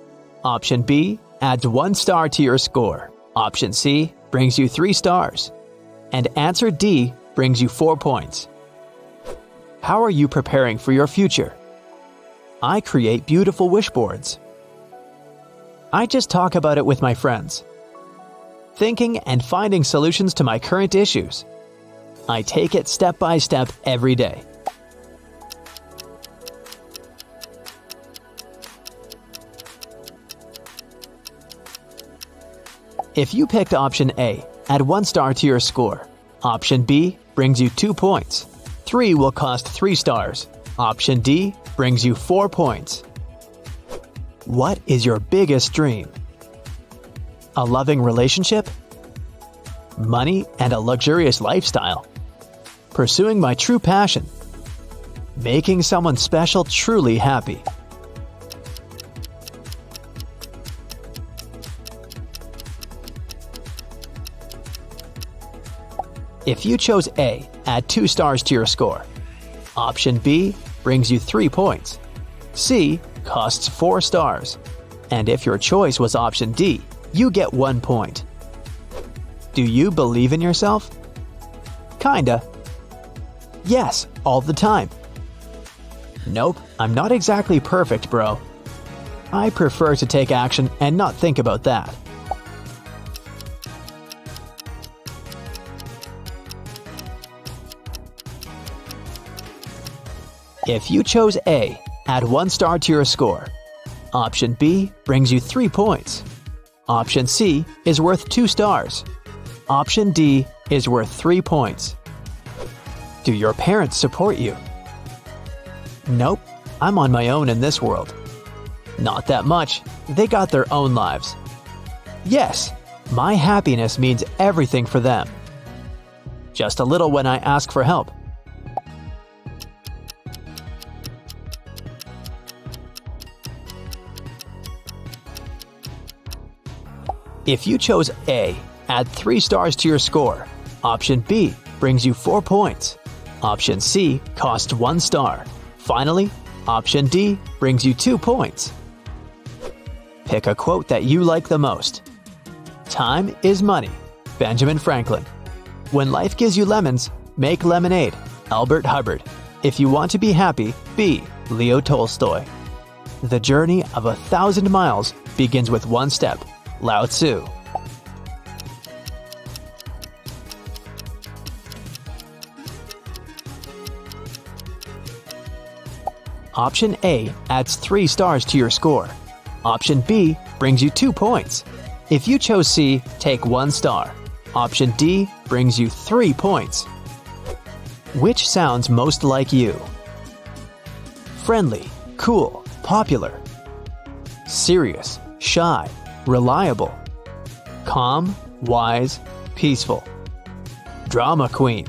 Option B adds 1 star to your score. Option C brings you 3 stars. And answer D brings you 4 points. How are you preparing for your future? I create beautiful wish boards. I just talk about it with my friends. Thinking and finding solutions to my current issues. I take it step by step every day. If you picked option A, add 1 star to your score. Option B brings you 2 points. 3 will cost 3 stars. Option D brings you 4 points. What is your biggest dream? A loving relationship? Money and a luxurious lifestyle? Pursuing my true passion? Making someone special truly happy? If you chose A, add 2 stars to your score. Option B brings you 3 points. C costs 4 stars. And if your choice was option D, you get 1 point. Do you believe in yourself? Kinda. Yes, all the time. Nope, I'm not exactly perfect, bro. I prefer to take action and not think about that. If you chose A, add 1 star to your score. Option B brings you 3 points. Option C is worth 2 stars. Option D is worth 3 points. Do your parents support you? Nope, I'm on my own in this world. Not that much, they got their own lives. Yes, my happiness means everything for them. Just a little when I ask for help. If you chose A, add 3 stars to your score. Option B brings you 4 points. Option C costs 1 star. Finally, option D brings you 2 points. Pick a quote that you like the most. Time is money. Benjamin Franklin. When life gives you lemons, make lemonade. Albert Hubbard. If you want to be happy, be Leo Tolstoy. The journey of 1,000 miles begins with 1 step. Lao Tzu. Option A adds 3 stars to your score. Option B brings you 2 points. If you chose C, take 1 star. Option D brings you 3 points. Which sounds most like you? Friendly, cool, popular. Serious, shy, reliable. Calm, wise, peaceful. Drama queen.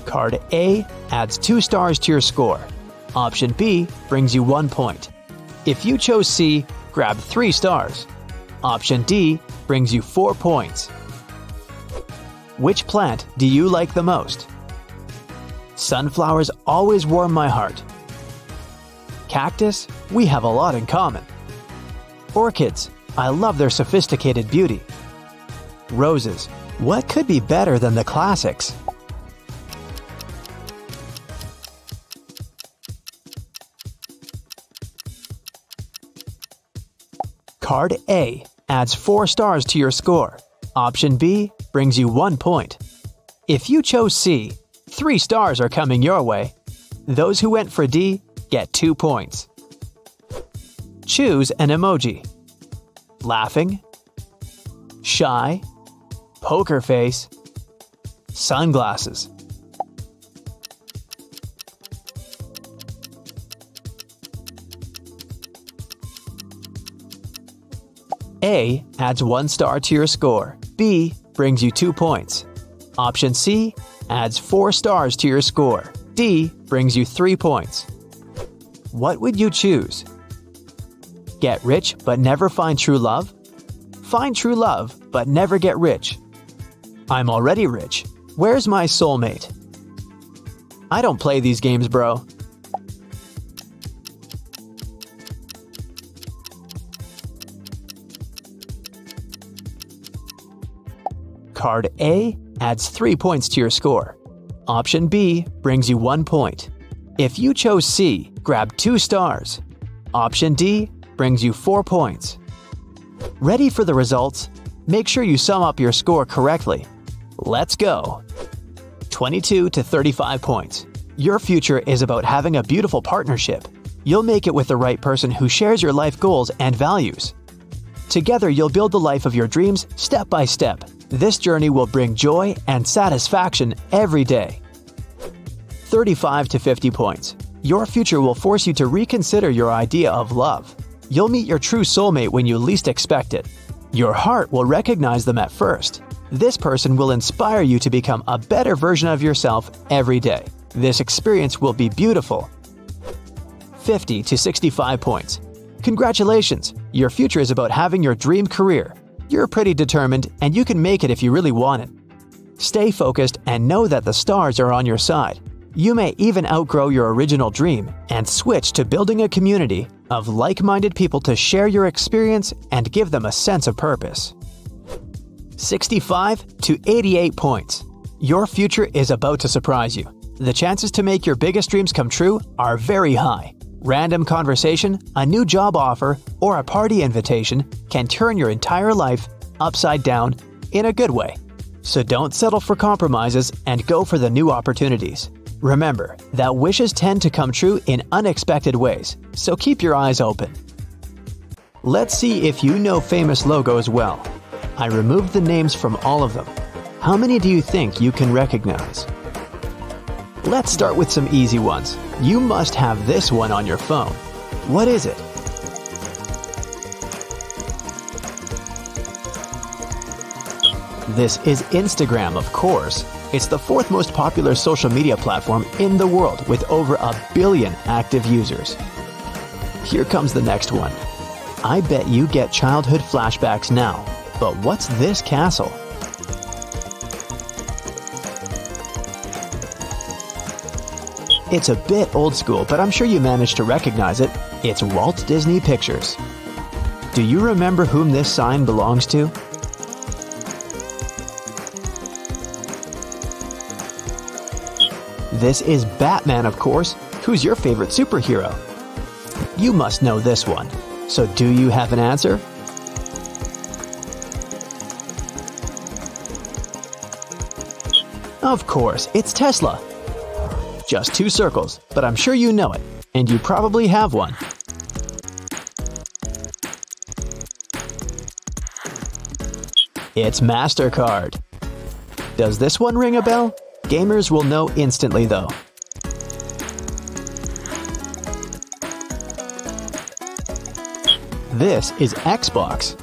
Card A adds 2 stars to your score. Option B brings you 1 point. If you chose C, grab 3 stars. Option D brings you 4 points. Which plant do you like the most? Sunflowers always warm my heart. Cactus, we have a lot in common. Orchids, I love their sophisticated beauty. Roses, what could be better than the classics? Card A adds 4 stars to your score. Option B brings you 1 point. If you chose C, 3 stars are coming your way. Those who went for D get 2 points. Choose an emoji. Laughing, shy, poker face, sunglasses. A adds 1 star to your score. B brings you 2 points. Option C adds 4 stars to your score. D brings you 3 points. What would you choose? Get rich but never find true love? Find true love but never get rich. I'm already rich. Where's my soulmate? I don't play these games, bro. Card A adds 3 points to your score. Option B brings you 1 point. If you chose C, grab 2 stars. Option D brings you 4 points. Ready for the results? Make sure you sum up your score correctly. Let's go! 22 to 35 points. Your future is about having a beautiful partnership. You'll make it with the right person who shares your life goals and values. Together, you'll build the life of your dreams step by step. This journey will bring joy and satisfaction every day. 35 to 50 points. Your future will force you to reconsider your idea of love. You'll meet your true soulmate when you least expect it. Your heart will recognize them at first. This person will inspire you to become a better version of yourself every day. This experience will be beautiful. 50 to 65 points. Congratulations! Your future is about having your dream career. You're pretty determined, and you can make it if you really want it. Stay focused and know that the stars are on your side. You may even outgrow your original dream and switch to building a community of like-minded people to share your experience and give them a sense of purpose. 65 to 88 points. Your future is about to surprise you. The chances to make your biggest dreams come true are very high. Random conversation, a new job offer, or a party invitation can turn your entire life upside down in a good way. So don't settle for compromises and go for the new opportunities. Remember that wishes tend to come true in unexpected ways, so keep your eyes open. Let's see if you know famous logos well. I removed the names from all of them. How many do you think you can recognize? Let's start with some easy ones. You must have this one on your phone. What is it? This is Instagram, of course. It's the 4th most popular social media platform in the world with over 1 billion active users. Here comes the next one. I bet you get childhood flashbacks now. But what's this castle? It's a bit old school, but I'm sure you managed to recognize it. It's Walt Disney Pictures. Do you remember whom this sign belongs to? This is Batman, of course. Who's your favorite superhero? You must know this one. So do you have an answer? Of course, it's Tesla. Just 2 circles, but I'm sure you know it, and you probably have one. It's MasterCard. Does this one ring a bell? Gamers will know instantly though. This is Xbox.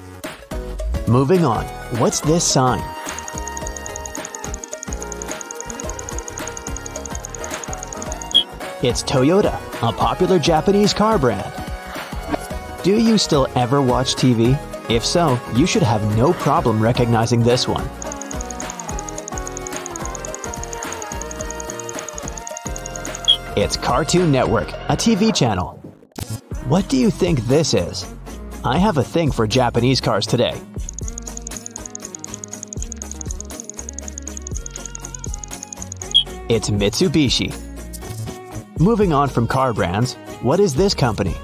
Moving on, what's this sign? It's Toyota, a popular Japanese car brand. Do you still ever watch TV? If so, you should have no problem recognizing this one. It's Cartoon Network, a TV channel. What do you think this is? I have a thing for Japanese cars today. It's Mitsubishi. Moving on from car brands, what is this company?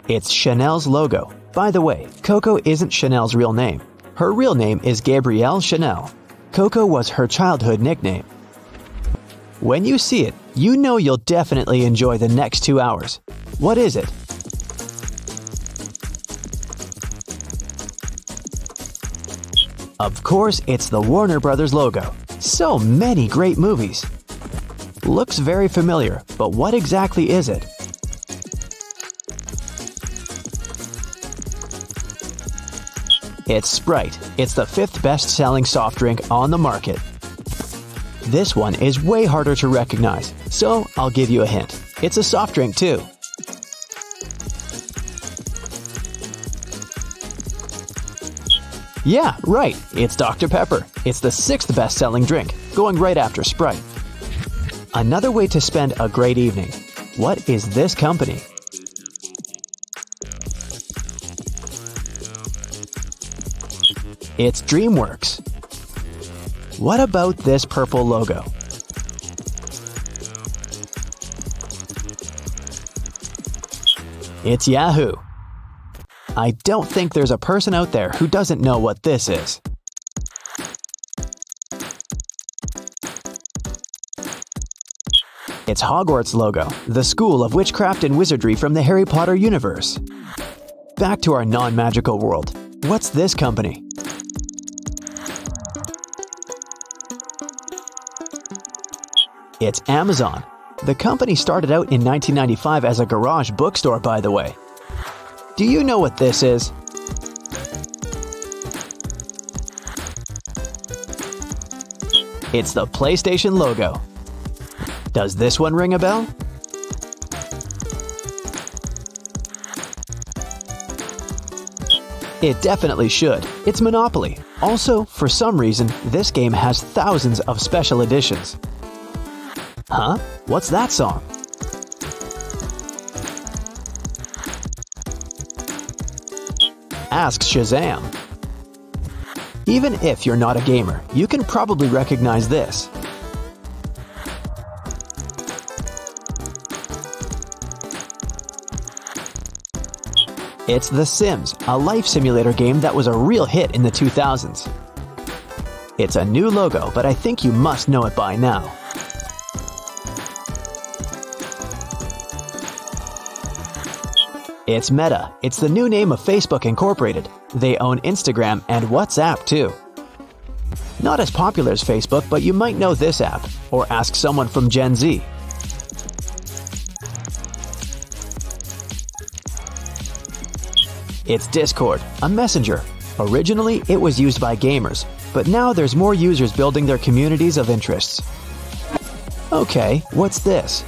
It's Chanel's logo. By the way, Coco isn't Chanel's real name. Her real name is Gabrielle Chanel. Coco was her childhood nickname. When you see it, you know you'll definitely enjoy the next 2 hours. What is it? Of course, it's the Warner Brothers logo. So many great movies. Looks very familiar, but what exactly is it? It's Sprite. It's the 5th best-selling soft drink on the market. This one is way harder to recognize, so I'll give you a hint. It's a soft drink too. Yeah, right, it's Dr. Pepper. It's the 6th best-selling drink, going right after Sprite. Another way to spend a great evening. What is this company? It's DreamWorks. What about this purple logo? It's Yahoo! I don't think there's a person out there who doesn't know what this is. It's Hogwarts logo, the school of witchcraft and wizardry from the Harry Potter universe. Back to our non-magical world. What's this company? It's Amazon. The company started out in 1995 as a garage bookstore, by the way. Do you know what this is? It's the PlayStation logo. Does this one ring a bell? It definitely should. It's Monopoly. Also, for some reason, this game has thousands of special editions. Huh? What's that song? Ask Shazam. Even if you're not a gamer, you can probably recognize this. It's The Sims, a life simulator game that was a real hit in the 2000s. It's a new logo, but I think you must know it by now. It's Meta. It's the new name of Facebook Incorporated. They own Instagram and WhatsApp too. Not as popular as Facebook, but you might know this app, or ask someone from Gen Z. It's Discord, a messenger. Originally, it was used by gamers, but now there's more users building their communities of interests. Okay, what's this?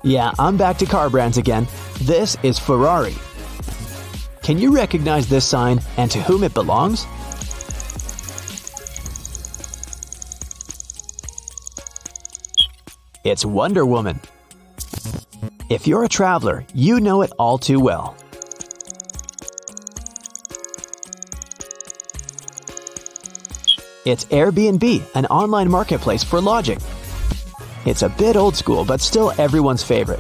Yeah, I'm back to car brands again. This is Ferrari. Can you recognize this sign and to whom it belongs? It's Wonder Woman. If you're a traveler, you know it all too well. It's Airbnb, an online marketplace for lodging. It's a bit old school, but still everyone's favorite.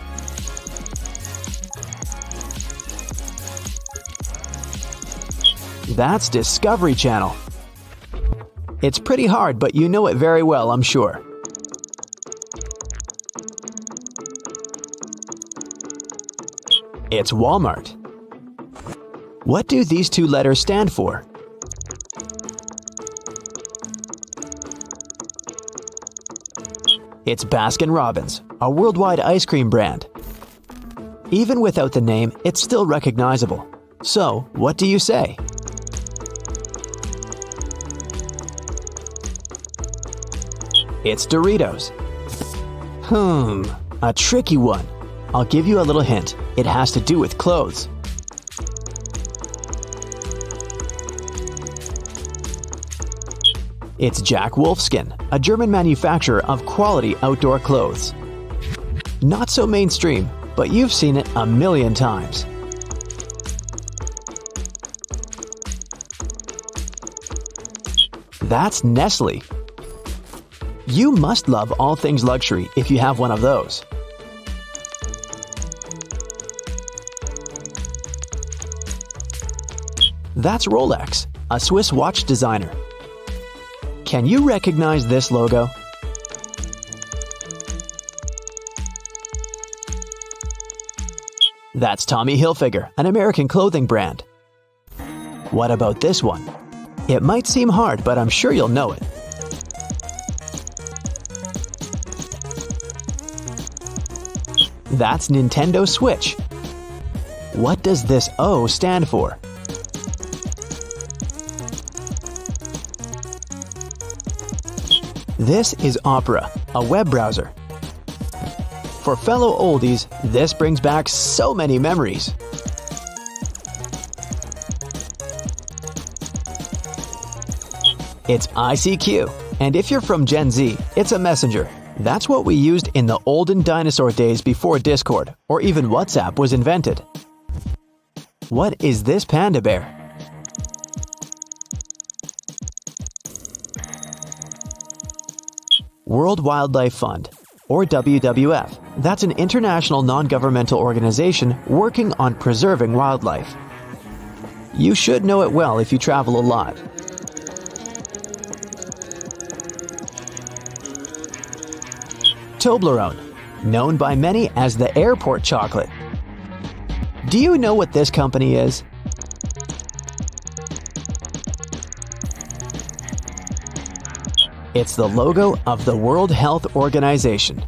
That's Discovery Channel. It's pretty hard, but you know it very well, I'm sure. It's Walmart. What do these two letters stand for? It's Baskin-Robbins, a worldwide ice cream brand. Even without the name, it's still recognizable. So, what do you say? It's Doritos. A tricky one. I'll give you a little hint. It has to do with clothes. It's Jack Wolfskin, a German manufacturer of quality outdoor clothes. Not so mainstream, but you've seen it a million times. That's Nestle. You must love all things luxury if you have one of those. That's Rolex, a Swiss watch designer. Can you recognize this logo? That's Tommy Hilfiger, an American clothing brand. What about this one? It might seem hard, but I'm sure you'll know it. That's Nintendo Switch. What does this O stand for? This is Opera, a web browser. For fellow oldies, this brings back so many memories. It's ICQ, and if you're from Gen Z, it's a messenger. That's what we used in the olden dinosaur days before Discord, or even WhatsApp was invented. What is this panda bear? World Wildlife Fund, or WWF. That's an international non-governmental organization working on preserving wildlife. You should know it well if you travel a lot. Toblerone, known by many as the airport chocolate. Do you know what this company is? It's the logo of the World Health Organization.